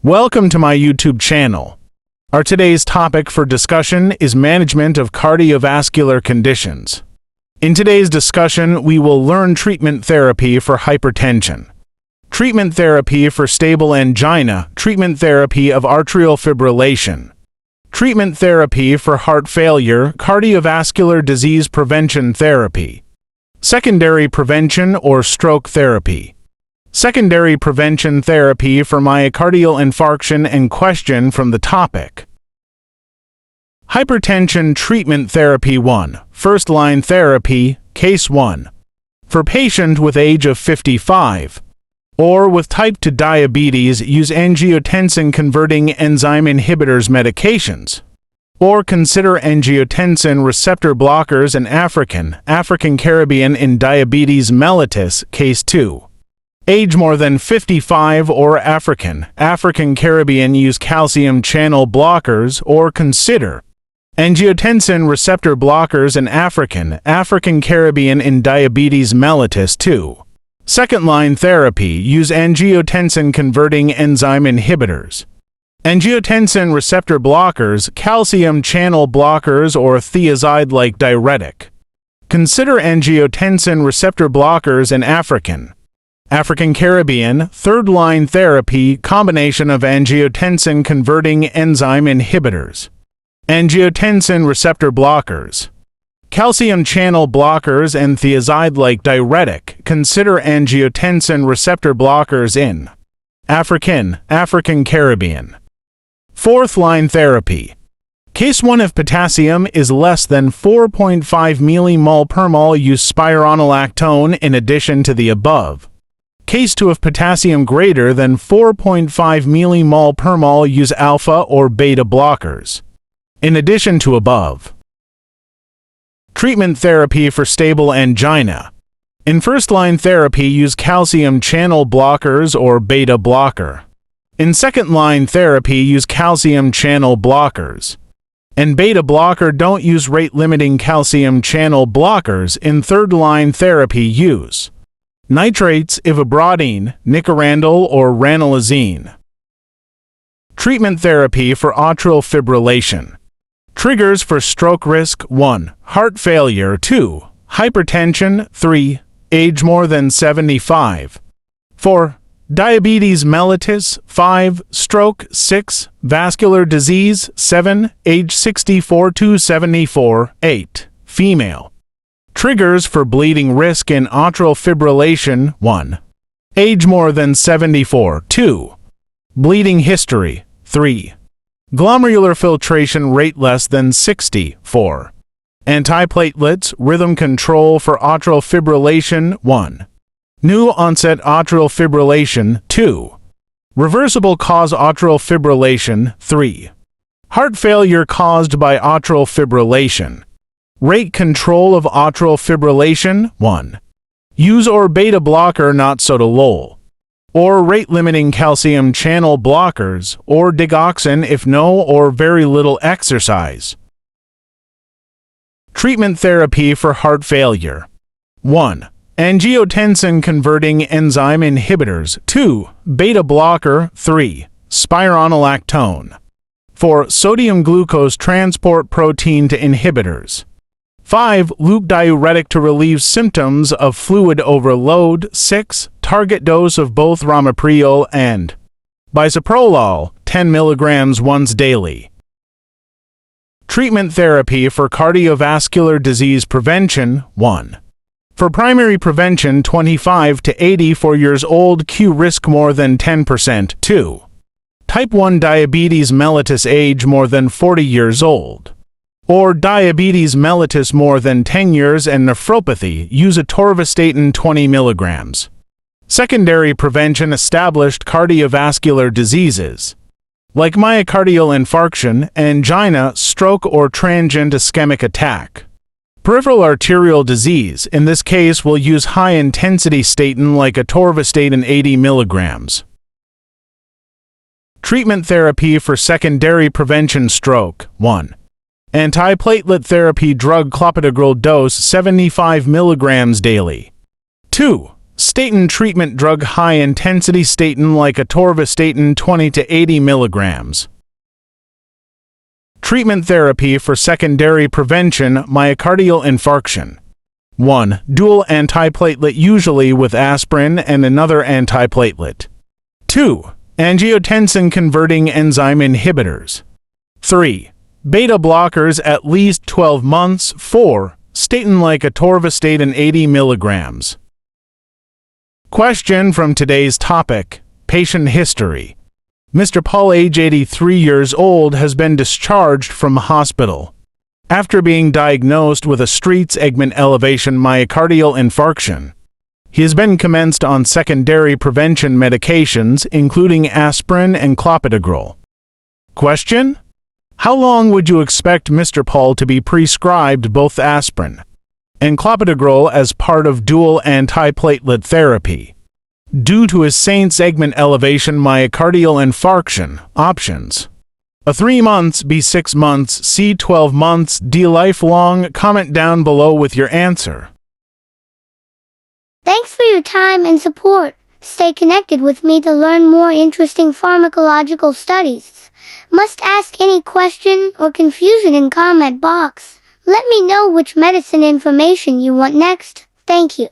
Welcome to my YouTube channel. Our today's topic for discussion is management of cardiovascular conditions. In today's discussion, we will learn treatment therapy for hypertension, treatment therapy for stable angina, treatment therapy of arterial fibrillation, treatment therapy for heart failure, cardiovascular disease prevention therapy, secondary prevention or stroke therapy, secondary prevention therapy for myocardial infarction, and question from the topic. Hypertension treatment therapy 1. First-line therapy, Case 1. For patient with age of 55 or with type 2 diabetes, use angiotensin-converting enzyme inhibitors medications, or consider angiotensin receptor blockers and African Caribbean in diabetes mellitus, Case 2. Age more than 55 or African Caribbean, use calcium channel blockers, or consider angiotensin receptor blockers and African Caribbean in diabetes mellitus 2. Second-line therapy, use angiotensin-converting enzyme inhibitors, angiotensin receptor blockers, calcium channel blockers, or thiazide-like diuretic. Consider angiotensin receptor blockers and African Caribbean. Third-line therapy, combination of angiotensin-converting enzyme inhibitors, angiotensin receptor blockers, calcium channel blockers, and thiazide-like diuretic. Consider angiotensin receptor blockers in African Caribbean. Fourth-line therapy. Case 1 of potassium is less than 4.5 millimol per mol, use spironolactone in addition to the above. Case 2 of potassium greater than 4.5 millimol per mol, use alpha or beta blockers in addition to above. Treatment therapy for stable angina. In first-line therapy, use calcium channel blockers or beta blocker. In second-line therapy, use calcium channel blockers and beta blocker. Don't use rate-limiting calcium channel blockers. In third-line therapy, use nitrates, ivabradine, nicorandil, or ranolazine. Treatment therapy for atrial fibrillation. Triggers for stroke risk: 1. Heart failure, 2. Hypertension, 3. Age more than 75, 4. Diabetes mellitus, 5. Stroke, 6. Vascular disease, 7. Age 64 to 74, 8. Female. Triggers for bleeding risk in atrial fibrillation: 1. Age more than 74, 2. Bleeding history, 3. Glomerular filtration rate less than 60, 4. Antiplatelets, rhythm control for atrial fibrillation: 1. New onset atrial fibrillation, 2. Reversible cause atrial fibrillation, 3. Heart failure caused by atrial fibrillation. Rate control of atrial fibrillation: 1. Use or beta blocker, not sotalol, or rate-limiting calcium channel blockers, or digoxin if no or very little exercise. Treatment therapy for heart failure: 1. Angiotensin-converting enzyme inhibitors, 2. Beta blocker, 3. Spironolactone, 4. Sodium glucose transport protein to inhibitors, 5. Loop diuretic to relieve symptoms of fluid overload, 6. Target dose of both ramipril and bisoprolol, 10 mg once daily. Treatment therapy for cardiovascular disease prevention: 1. For primary prevention, 25 to 84 years old, Q risk more than 10%, 2. Type 1 diabetes mellitus, age more than 40 years old, or diabetes mellitus more than 10 years, and nephropathy, use atorvastatin 20 mg. Secondary prevention: established cardiovascular diseases like myocardial infarction, angina, stroke, or transient ischemic attack. Peripheral arterial disease: in this case, we'll use high-intensity statin like atorvastatin 80 mg. Treatment therapy for secondary prevention: stroke: 1. Antiplatelet therapy drug clopidogrel, dose 75 mg daily, 2. Statin treatment drug high-intensity statin like atorvastatin 20 to 80 milligrams. Treatment therapy for secondary prevention myocardial infarction. 1. Dual antiplatelet usually with aspirin and another antiplatelet. 2. Angiotensin-converting enzyme inhibitors. 3. Beta blockers at least 12 months. 4. Statin like atorvastatin 80 milligrams. Question from today's topic: patient history. Mr. Paul, age 83 years old, has been discharged from hospital after being diagnosed with a street segment elevation myocardial infarction. He has been commenced on secondary prevention medications, including aspirin and clopidogrel. Question: how long would you expect Mr. Paul to be prescribed both aspirin and clopidogrel as part of dual antiplatelet therapy due to his Saint segment elevation myocardial infarction? Options: A 3 months, B 6 months, C 12 months, D lifelong. Comment down below with your answer. Thanks for your time and support. Stay connected with me to learn more interesting pharmacological studies. Must ask any question or confusion in comment box. Let me know which medicine information you want next. Thank you.